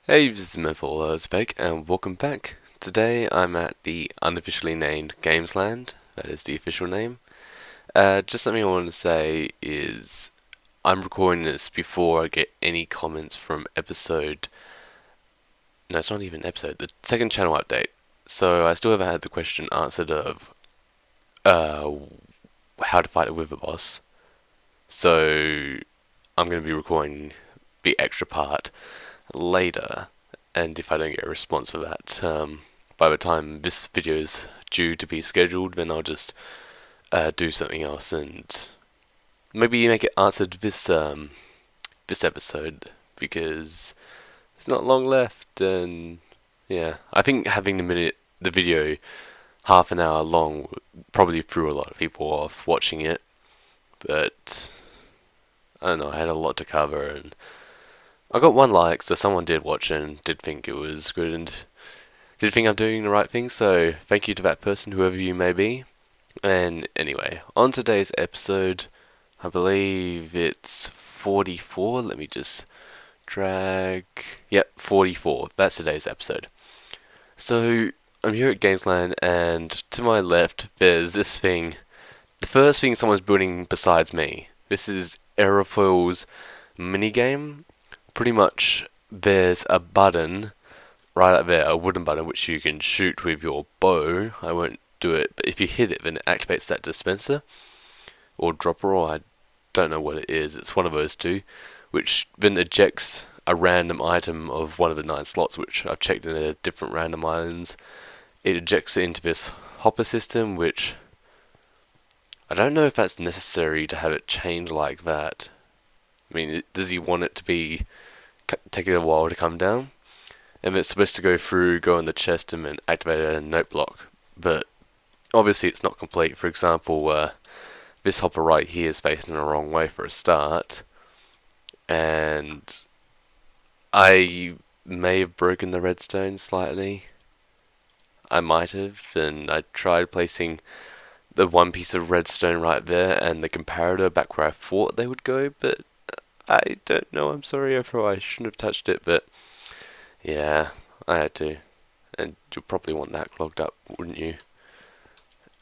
Hey, this is Menfa, and welcome back. Today I'm at the unofficially named Gamesland. That is the official name. Just something I want to say is I'm recording this before I get any comments from episode. No, it's not even episode. The second channel update. So I still haven't had the question answered of uh, how to fight a wither boss. So I'm going to be recording the extra part later, and if I don't get a response for that, by the time this video is due to be scheduled, then I'll just do something else and maybe make it answered this episode, because there's not long left. And yeah, I think having the video half an hour long probably threw a lot of people off watching it, but I don't know, I had a lot to cover, and I got one like, so someone did watch and did think it was good and did think I'm doing the right thing, so thank you to that person, whoever you may be. And anyway, on today's episode, I believe it's 44, let me just drag, yep, 44, that's today's episode. So, I'm here at Gamesland, and to my left, there's this thing, the first thing someone's building besides me. This is Aerofoil's minigame. Pretty much, there's a button right up there, a wooden button, which you can shoot with your bow. I won't do it, but if you hit it, then it activates that dispenser or dropper, or I don't know what it is. It's one of those two, which then ejects a random item of one of the 9 slots, which I've checked in the different random islands. It ejects it into this hopper system, which I don't know if that's necessary to have it change like that. I mean, does he want it to be taking a while to come down? And it's supposed to go through, go on the chest, and then activate a note block. But obviously it's not complete. For example, this hopper right here is facing the wrong way for a start. And I may have broken the redstone slightly. I might have, and I tried placing the one piece of redstone right there and the comparator back where I thought they would go, but I don't know, I'm sorry, I thought I shouldn't have touched it, but yeah, I had to. And you'll probably want that clogged up, wouldn't you?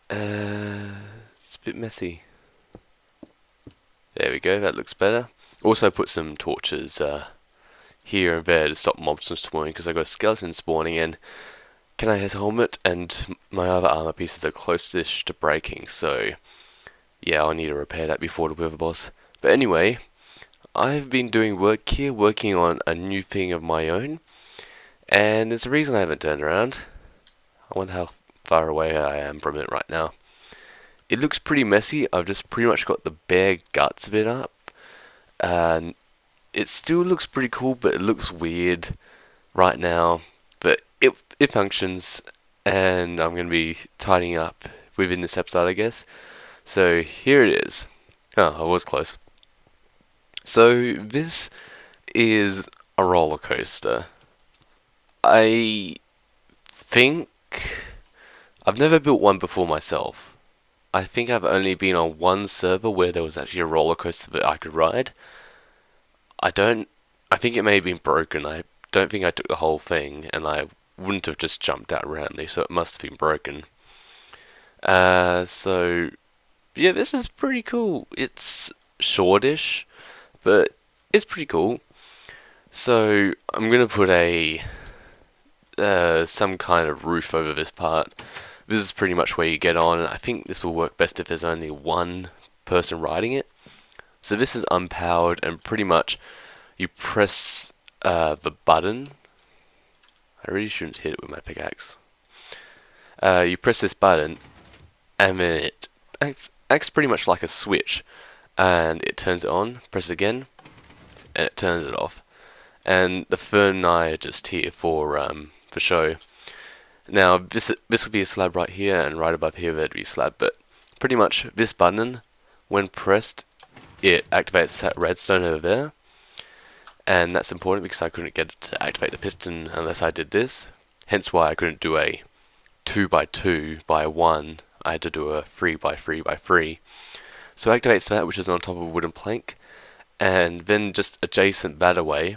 It's a bit messy. There we go, that looks better. Also put some torches here and there to stop mobs from spawning, because I got skeletons spawning, and can I hit a helmet? And my other armor pieces are close-ish to breaking, so yeah, I'll need to repair that before the wither boss. But anyway, I've been doing work here, working on a new thing of my own, and there's a reason I haven't turned around. I wonder how far away I am from it right now. It looks pretty messy. I've just pretty much got the bare guts of it up, and it still looks pretty cool, but it looks weird right now. But it functions, and I'm going to be tidying up within this episode, I guess. So here it is. Oh, I was close. So this is a roller coaster. I think I've never built one before myself. I think I've only been on one server where there was actually a roller coaster that I could ride. I think it may have been broken. I don't think I took the whole thing, and I wouldn't have just jumped out randomly, so it must have been broken. So yeah, this is pretty cool. It's shortish, but it's pretty cool. So I'm gonna put a some kind of roof over this part. This is pretty much where you get on. I think this will work best if there's only one person riding it. So this is unpowered, and pretty much you press the button. I really shouldn't hit it with my pickaxe. You press this button, and then it acts pretty much like a switch, and it turns it on. Press it again, and it turns it off. And the fern and I are just here for show. Now this would be a slab right here, and right above here there'd be a slab. But pretty much this button, when pressed, it activates that redstone over there. And that's important because I couldn't get it to activate the piston unless I did this. Hence why I couldn't do a 2x2 by 1. I had to do a 3x3 by 3. So it activates that, which is on top of a wooden plank. And then just adjacent that away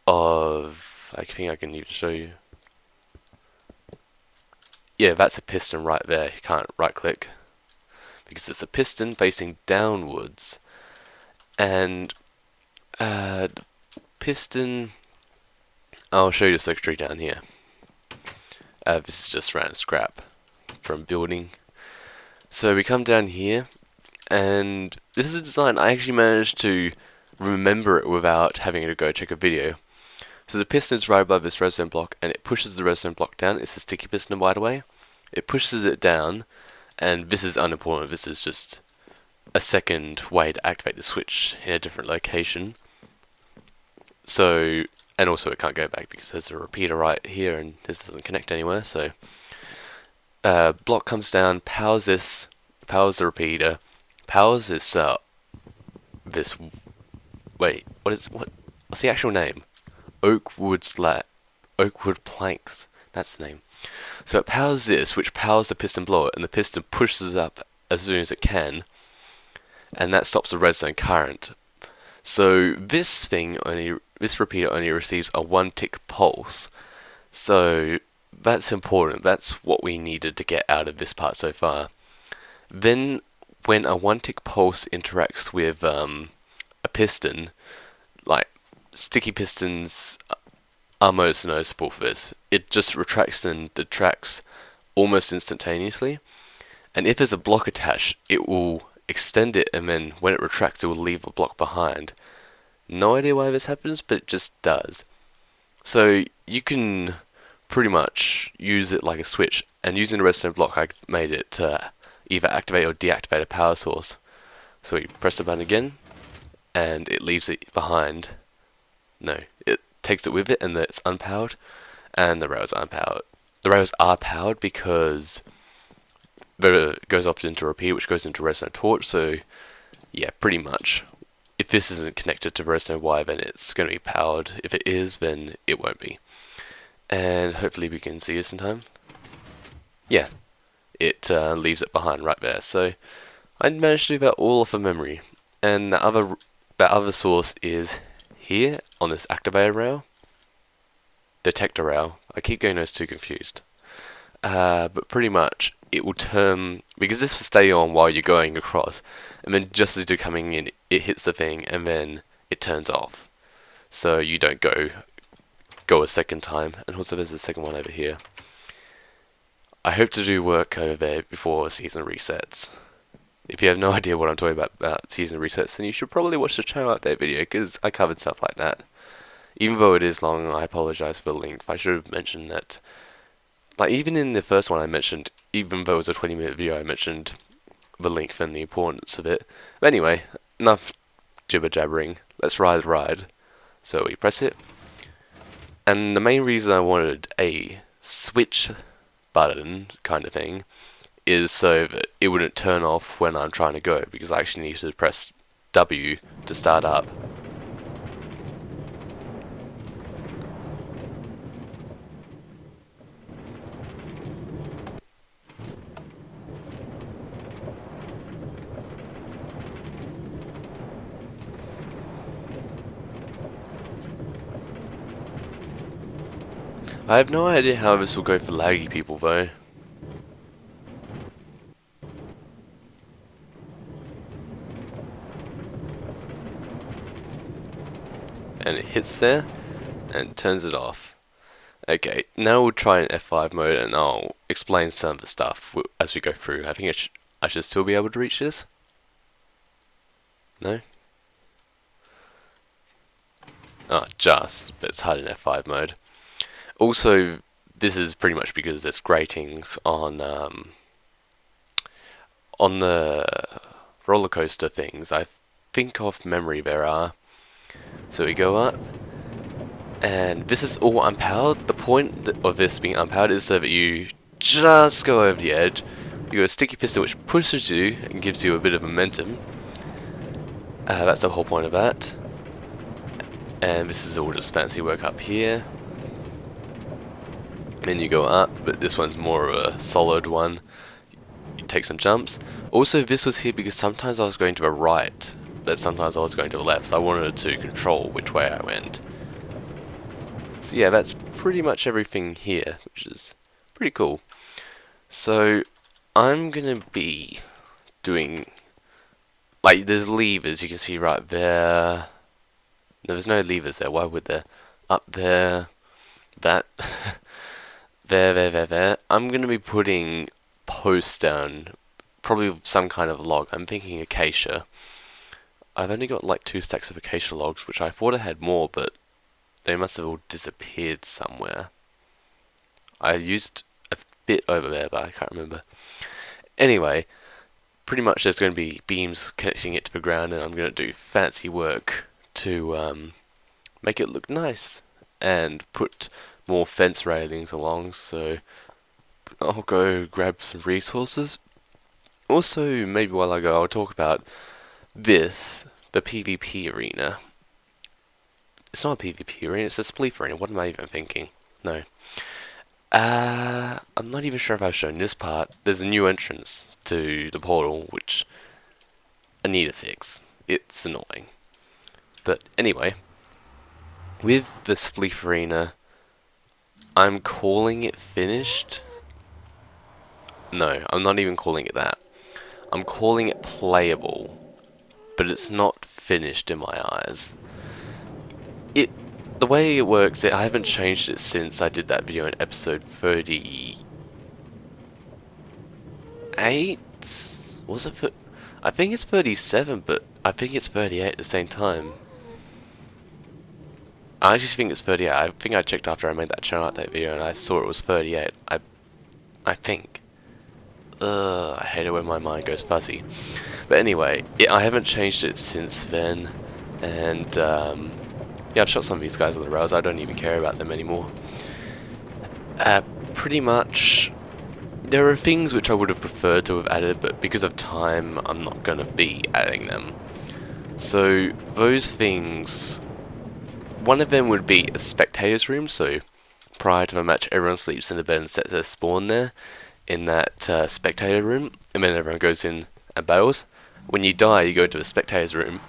of I think I can even show you. Yeah, that's a piston right there. You can't right click because it's a piston facing downwards, and piston. I'll show you the circuitry down here. This is just random scrap from building. So we come down here, and this is a design I actually managed to remember it without having to go check a video. So the piston is right above this redstone block, and it pushes the redstone block down. It's a sticky piston, by the way. It pushes it down, and this is unimportant. This is just a second way to activate the switch in a different location. So, and also it can't go back because there's a repeater right here, and this doesn't connect anywhere. So, block comes down, powers this, powers the repeater, powers this. This. Wait, what's the actual name? Oakwood planks. That's the name. So it powers this, which powers the piston blower, and the piston pushes up as soon as it can, and that stops the redstone current. So this repeater only receives a 1-tick pulse. So that's important. That's what we needed to get out of this part so far. Then, when a 1-tick pulse interacts with a piston, like sticky pistons are most noticeable for this. It just retracts and detracts almost instantaneously, and if there's a block attached, it will extend it, and then when it retracts, it will leave a block behind. No idea why this happens, but it just does. So you can pretty much use it like a switch, and using the redstone block, I made it to either activate or deactivate a power source. So we press the button again, and it leaves it behind. No, it takes it with it, and it's unpowered, and the rails are unpowered. The rails are powered because it goes off into a repeater, which goes into redstone torch. So yeah, pretty much, if this isn't connected to redstone wire, then it's going to be powered. If it is, then it won't be. And hopefully we can see this in time. Yeah, it leaves it behind right there. So I managed to do that all off of memory. And that other source is here on this activator rail, detector rail. I keep getting those two confused. But pretty much it will turn, because this will stay on while you're going across, and then just as you're coming in, it hits the thing, and then it turns off. So you don't go a second time. And also there's a second one over here. I hope to do work over there before season resets. If you have no idea what I'm talking about season resets, then you should probably watch the channel update video, because I covered stuff like that. Even though it is long, I apologize for the length. I should have mentioned that. Like, even in the first one I mentioned, even though it was a 20-minute video, I mentioned the length and the importance of it. But anyway, enough jibber-jabbering. Let's ride the ride. So we press it. And the main reason I wanted a switch button kind of thing is so that it wouldn't turn off when I'm trying to go, because I actually need to press W to start up. I have no idea how this will go for laggy people though. And it hits there and turns it off. Okay, now we'll try an F5 mode, and I'll explain some of the stuff as we go through. I think I should still be able to reach this. No? Oh, just, but it's hard in F5 mode. Also, this is pretty much because there's gratings on the rollercoaster things. I think off memory there are. So we go up, and this is all unpowered. The point of this being unpowered is so that you just go over the edge. You got a sticky piston which pushes you and gives you a bit of momentum. That's the whole point of that. And this is all just fancy work up here. Then you go up, but this one's more of a solid one. You take some jumps. Also, this was here because sometimes I was going to the right, but sometimes I was going to the left, so I wanted to control which way I went. So So yeah, that's pretty much everything here, which is pretty cool. So I'm gonna be doing, like, there's levers you can see right there. There's no levers there, why would there? Up there, that, there. I'm gonna be putting posts down, probably some kind of log. I'm thinking acacia. I've only got like 2 stacks of acacia logs, which I thought I had more, but they must have all disappeared somewhere. I used a bit over there, but I can't remember. Anyway, pretty much there's going to be beams connecting it to the ground, and I'm going to do fancy work to make it look nice and put more fence railings along. So I'll go grab some resources. Also, maybe while I go, I'll talk about this, the PvP arena. It's not a PvP arena, it's a Spleef Arena. What am I even thinking? No. I'm not even sure if I've shown this part. There's a new entrance to the portal, which I need to fix. It's annoying. But anyway, with the Spleef Arena, I'm calling it finished. No, I'm not even calling it that. I'm calling it playable, but it's not finished in my eyes. The way it works, I haven't changed it since I did that video in episode 38? Was it? I think it's 37, but I think it's 38 at the same time. I actually think it's 38. I think I checked after I made that channel update video and I saw it was 38. I think. I hate it when my mind goes fuzzy. But anyway, I haven't changed it since then, and yeah, I've shot some of these guys on the rails. I don't even care about them anymore. Pretty much, there are things which I would have preferred to have added, but because of time, I'm not going to be adding them. So, those things, one of them would be a spectator's room, so prior to the match, everyone sleeps in the bed and sets their spawn there, in that spectator room, and then everyone goes in and battles. When you die, you go into the spectator's room,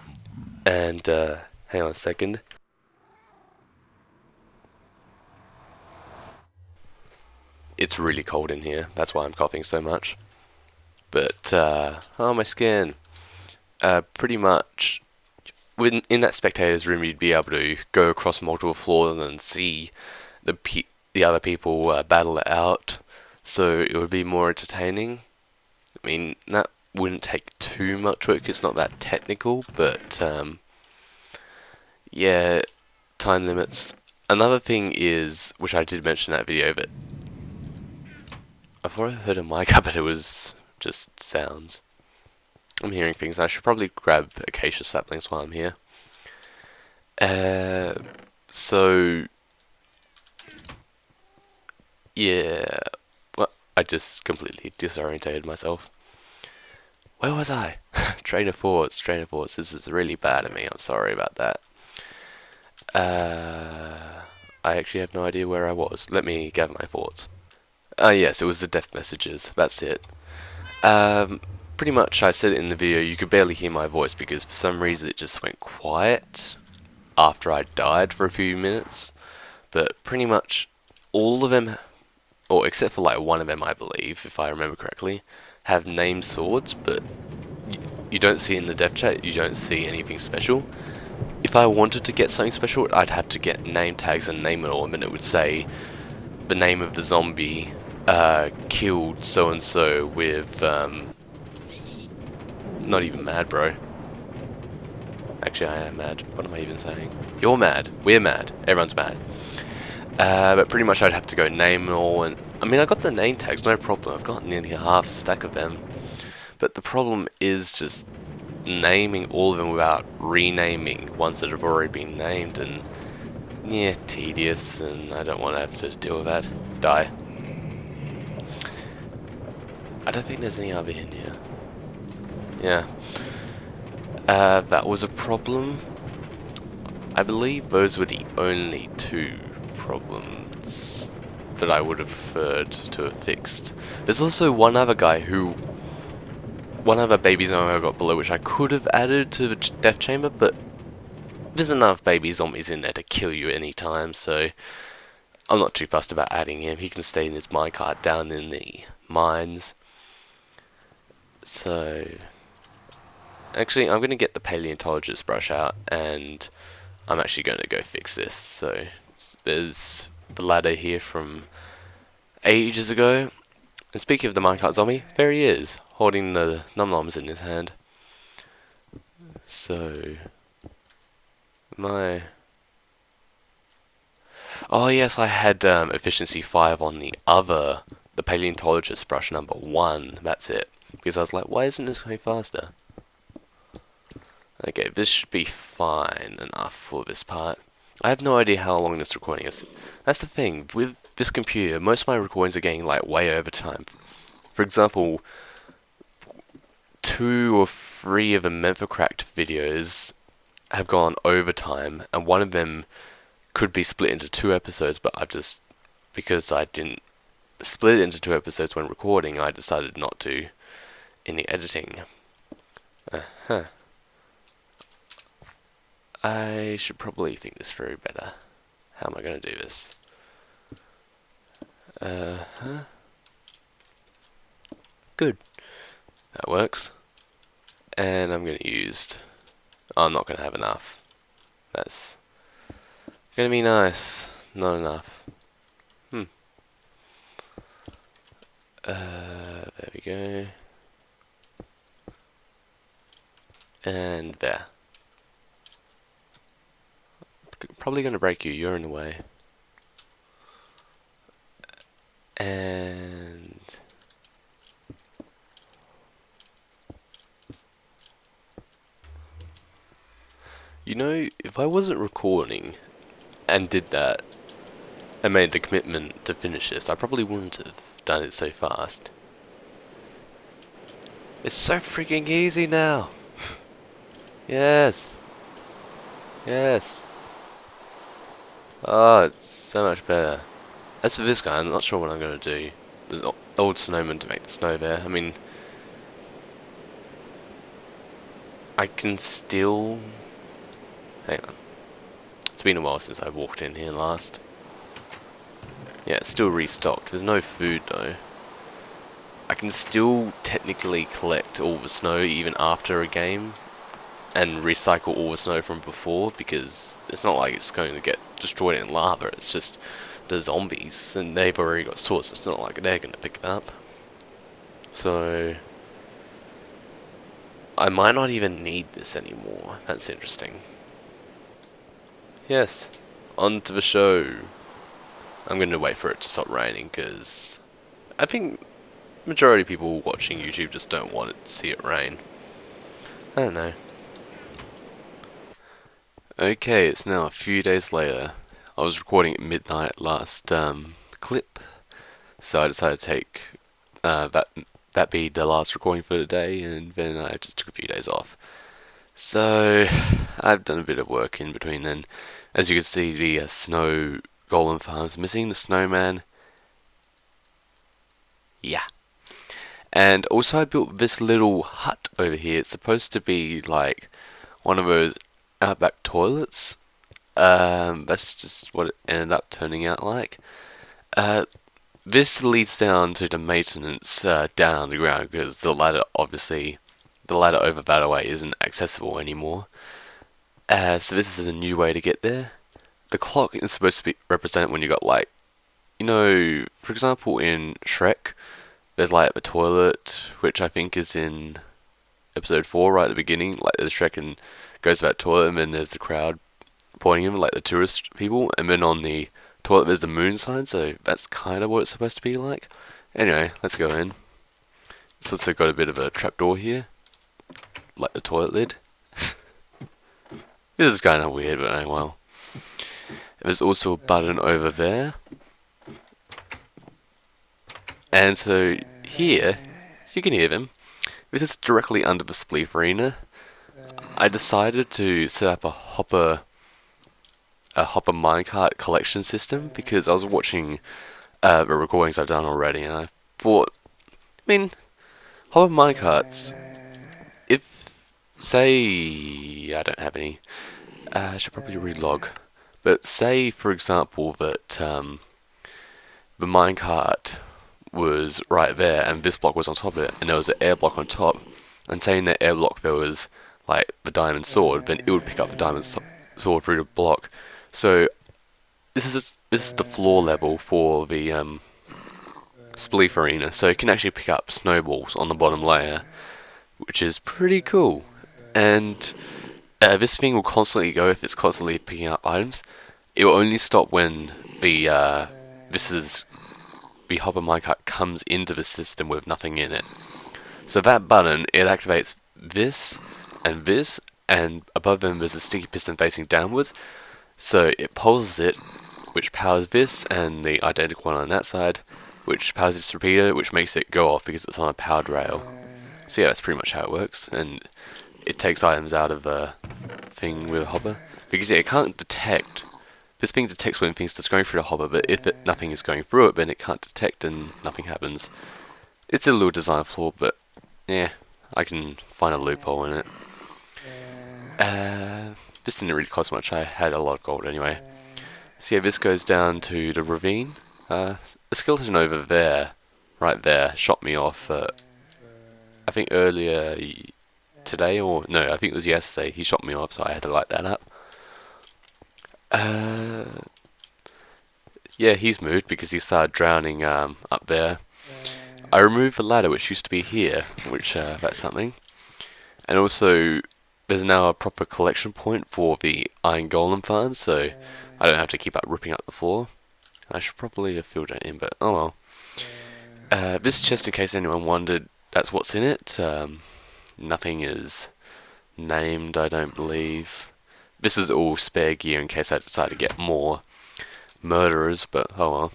and, hang on a second. It's really cold in here, that's why I'm coughing so much. But, oh my skin. Pretty much, in that spectator's room you'd be able to go across multiple floors and see the other people battle it out, so it would be more entertaining. I mean, that wouldn't take too much work, it's not that technical, but, yeah, time limits. Another thing is, which I did mention in that video, but I thought I heard a mic up, but it was just sounds. I'm hearing things. I should probably grab acacia saplings while I'm here. So yeah, well, I just completely disorientated myself. Where was I? Train of thoughts. This is really bad of me. I'm sorry about that. I actually have no idea where I was. Let me gather my thoughts. Yes, it was the death messages. That's it. Pretty much, I said it in the video, you could barely hear my voice because for some reason it just went quiet after I died for a few minutes. But pretty much all of them, or except for like one of them I believe, if I remember correctly, have named swords, but you don't see in the death chat, you don't see anything special. If I wanted to get something special, I'd have to get name tags and name it all, and it would say the name of the zombie killed so-and-so with, not even mad, bro. Actually, I am mad. What am I even saying? You're mad. We're mad. Everyone's mad. But pretty much I'd have to go name them all, and I mean, I got the name tags, no problem. I've got nearly half a stack of them. But the problem is just naming all of them without renaming ones that have already been named, and yeah, tedious, and I don't want to have to deal with that. Die. I don't think there's any other in here. Yeah. That was a problem. I believe those were the only 2 problems that I would have preferred to have fixed. There's also one other baby zombie I got below, which I could have added to the death chamber, but there's enough baby zombies in there to kill you anytime, so I'm not too fussed about adding him. He can stay in his minecart down in the mines. So, actually, I'm going to get the paleontologist brush out, and I'm actually going to go fix this. So, there's the ladder here from ages ago. And speaking of the minecart zombie, there he is, holding the num-noms in his hand. So, my... Oh yes, I had efficiency 5 on the paleontologist brush number 1, that's it. Because I was like, why isn't this going faster? Okay, this should be fine enough for this part. I have no idea how long this recording is. That's the thing, with this computer, most of my recordings are getting like way over time. For example, 2 or 3 of the Menfa cracked videos have gone overtime, and one of them could be split into 2 episodes, but I've just, because I didn't split it into 2 episodes when recording, I decided not to in the editing. I should probably think this through better. How am I going to do this? Good. That works. And I'm going to use... I'm not going to have enough. That's going to be nice. Not enough. There we go. And there. Probably going to break you. You're in the way. And... You know, if I wasn't recording and did that and made the commitment to finish this, I probably wouldn't have done it so fast. It's so freaking easy now. Yes. Yes. Oh, it's so much better. As for this guy, I'm not sure what I'm going to do. There's an old snowman to make the snow there. I mean, I can still... Hang on. It's been a while since I walked in here last. Yeah, it's still restocked. There's no food though. I can still technically collect all the snow even after a game and recycle all the snow from before, because it's not like it's going to get destroyed in lava. It's just the zombies, and they've already got swords. It's not like they're going to pick it up. So I might not even need this anymore. That's interesting. Yes, on to the show. I'm going to wait for it to stop raining, because I think majority of people watching YouTube just don't want to see it rain. I don't know. Okay, it's now a few days later. I was recording at midnight last clip, so I decided to take that be the last recording for the day, and then I just took a few days off. So I've done a bit of work in between then. As you can see, the snow golem farm's missing, the snowman. Yeah. And also I built this little hut over here. It's supposed to be like one of those outback toilets. That's just what it ended up turning out like. This leads down to the maintenance down underground, because the ladder over that way isn't accessible anymore. So this is a new way to get there. The clock is supposed to represent when you got, like, you know, for example in Shrek, there's like the toilet, which I think is in episode 4 right at the beginning, like the Shrek and goes to that toilet, and then there's the crowd pointing him, like the tourist people, and then on the toilet there's the moon sign, so that's kind of what it's supposed to be like. Anyway, let's go in. It's also got a bit of a trapdoor here, like the toilet lid. This is kind of weird, but oh well. There's also a button over there. And so here, you can hear them. This is directly under the Spleef Arena. I decided to set up a hopper minecart collection system, because I was watching the recordings I've done already, and I thought, I mean, hopper minecarts, if, say, I don't have any, I should probably relog, but say, for example, that the minecart was right there, and this block was on top of it, and there was an air block on top. And saying that air block there was like the diamond sword, then it would pick up the diamond sword through the block. So this is the floor level for the Spleef Arena, so it can actually pick up snowballs on the bottom layer, which is pretty cool. And this thing will constantly go if it's constantly picking up items. It will only stop when the hopper minecart comes into the system with nothing in it. So that button, it activates this, and above them there's a sticky piston facing downwards. So it pulses it, which powers this, and the identical one on that side, which powers this repeater, which makes it go off because it's on a powered rail. So yeah, that's pretty much how it works, and it takes items out of the thing with a hopper. Because yeah, it can't detect. This thing detects when things are going through the hopper, but if nothing is going through it, then it can't detect and nothing happens. It's a little design flaw, but yeah, I can find a loophole in it. This didn't really cost much, I had a lot of gold anyway. So yeah, this goes down to the ravine. The skeleton over there, right there, shot me off, I think earlier today, or no, I think it was yesterday, he shot me off, so I had to light that up. Yeah, he's moved because he started drowning up there. I removed the ladder which used to be here, which that's something. And also, there's now a proper collection point for the iron golem farm, so I don't have to keep ripping up the floor. I should probably have filled it in, but oh well. This chest, in case anyone wondered, that's what's in it. Nothing is named, I don't believe. This is all spare gear in case I decide to get more murderers, but oh well.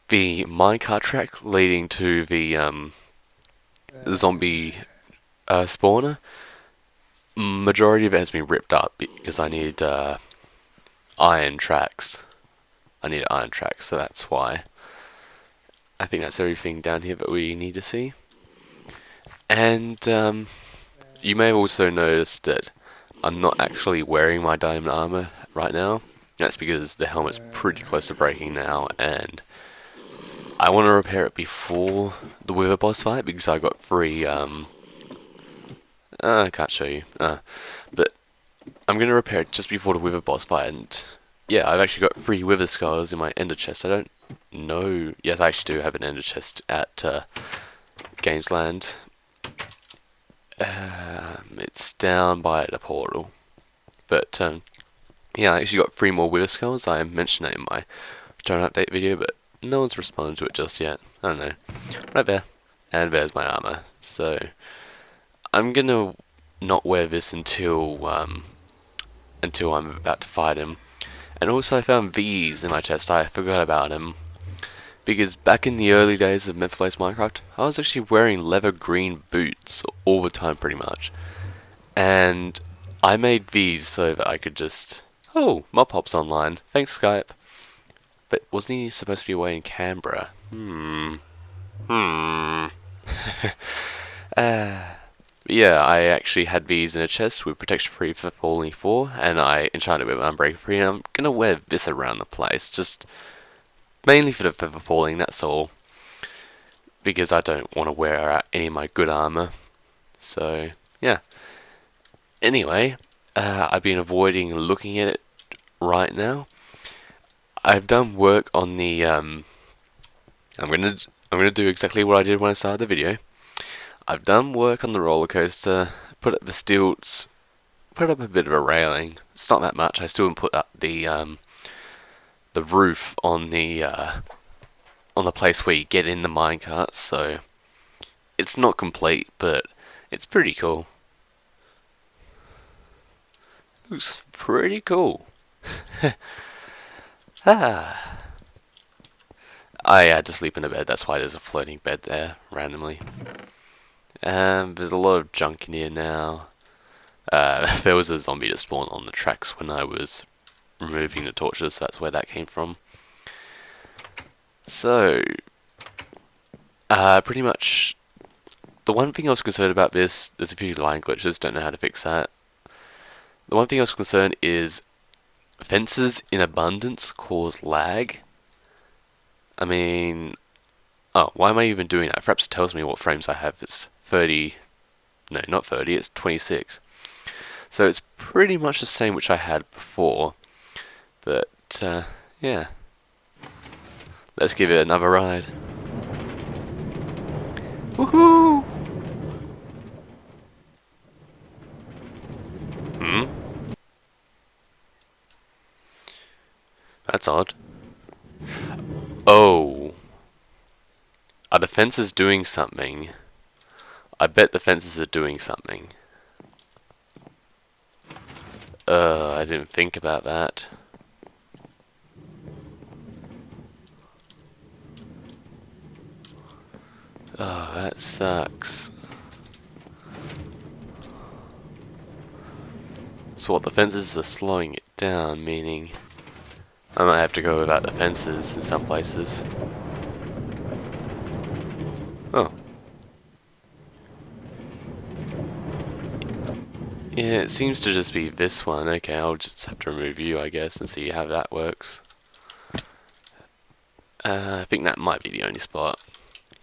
The minecart track leading to the zombie spawner, majority of it has been ripped up because I need iron tracks. So that's why. I think that's everything down here that we need to see. And you may have also noticed that I'm not actually wearing my diamond armor right now. That's because the helmet's pretty close to breaking now, and I want to repair it before the Wither boss fight because I got free. I can't show you. But I'm gonna repair it just before the Wither boss fight, and yeah, I've actually got 3 Wither skulls in my ender chest. I don't know. Yes, I actually do have an ender chest at Gamesland. It's down by the portal. But yeah, I actually got 3 more Wither skulls. I mentioned that in my return update video, but no one's responded to it just yet. I don't know. Right there. And there's my armor. So I'm gonna not wear this until I'm about to fight him. And also I found these in my chest. I forgot about him. Because back in the early days of Menfa Minecraft, I was actually wearing leather green boots all the time pretty much. And I made these so that I could just... Oh, Mopop's online. Thanks, Skype. But wasn't he supposed to be away in Canberra? Yeah, I actually had these in a chest with protection 3 for falling 4, and I enchanted with unbreaker 3, and I'm gonna wear this around the place, just mainly for the feather falling, that's all. Because I don't want to wear out any of my good armor. So, yeah. Anyway, I've been avoiding looking at it right now. I've done work on the I'm gonna do exactly what I did when I started the video. I've done work on the roller coaster, put up the stilts, put up a bit of a railing. It's not that much. I still haven't put up the roof on the place where you get in the minecarts, so it's not complete, but it's pretty cool. Looks pretty cool. I had to sleep in a bed, that's why there's a floating bed there, randomly. There's a lot of junk in here now. There was a zombie that spawned on the tracks when I was removing the torches, so that's where that came from. So, pretty much, the one thing I was concerned about this, there's a few line glitches, don't know how to fix that. The one thing I was concerned is fences in abundance cause lag. I mean, oh, why am I even doing that? Fraps tells me what frames I have. It's 30, no, not 30, it's 26. So it's pretty much the same which I had before. But, yeah. Let's give it another ride. Woohoo! Hmm? That's odd. Oh. Are the fences doing something? I bet the fences are doing something. I didn't think about that. Oh, that sucks. So what, the fences are slowing it down, meaning I might have to go without the fences in some places. Oh. Yeah, it seems to just be this one. Okay, I'll just have to remove you, I guess, and see how that works. I think that might be the only spot.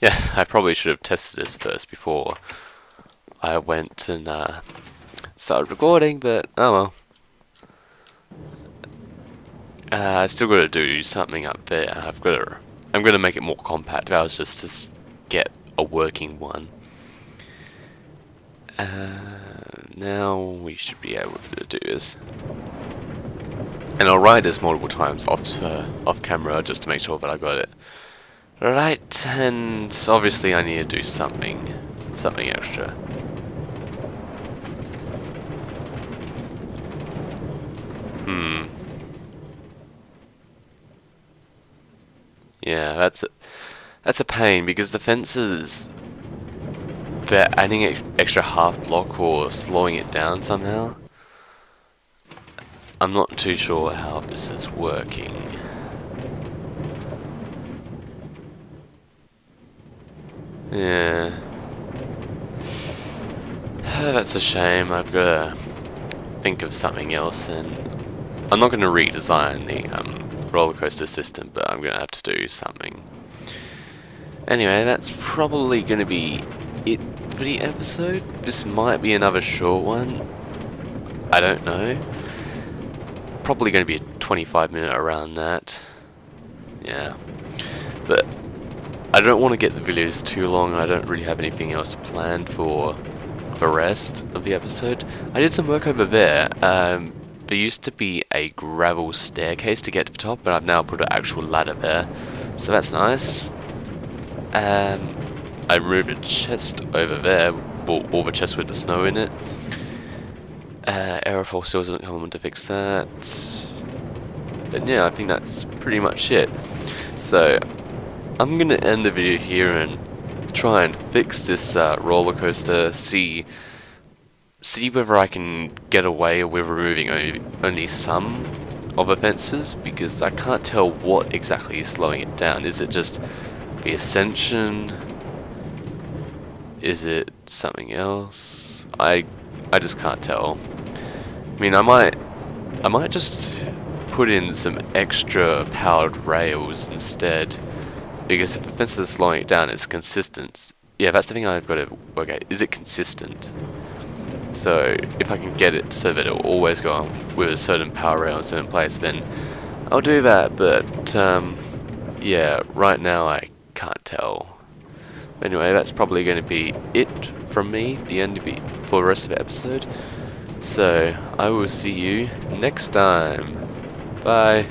Yeah, I probably should have tested this first before I went and started recording, but oh well. I still got to do something up there. I'm gonna make it more compact. That was just to get a working one. Now we should be able to do this, and I'll ride this multiple times off camera just to make sure that I got it right. And obviously, I need to do something extra. Yeah, that's a pain because the fences, they're adding an extra half block or slowing it down somehow. I'm not too sure how this is working. Yeah. That's a shame. I've got to think of something else, and I'm not going to redesign the Rollercoaster system, but I'm going to have to do something. Anyway, that's probably going to be it for the episode. This might be another short one. I don't know. Probably going to be a 25-minute around that. Yeah. But I don't want to get the videos too long. I don't really have anything else planned for the rest of the episode. I did some work over there. There used to be a gravel staircase to get to the top, but I've now put an actual ladder there, so that's nice. I removed a chest over there, all the chests with the snow in it. Aerofoil still doesn't come on to fix that. But yeah, I think that's pretty much it. So I'm gonna end the video here and try and fix this roller coaster. See whether I can get away with removing only some of the fences, because I can't tell what exactly is slowing it down. Is it just the ascension? Is it something else? I just can't tell. I mean, I might just put in some extra powered rails instead, because if the fences are slowing it down, it's consistent. Yeah, that's the thing I've got to work out. Is it consistent? So if I can get it so that it will always go on with a certain power rail in a certain place, then I'll do that. But yeah, right now I can't tell. Anyway, that's probably going to be it from me, the end of it for the rest of the episode. So I will see you next time. Bye.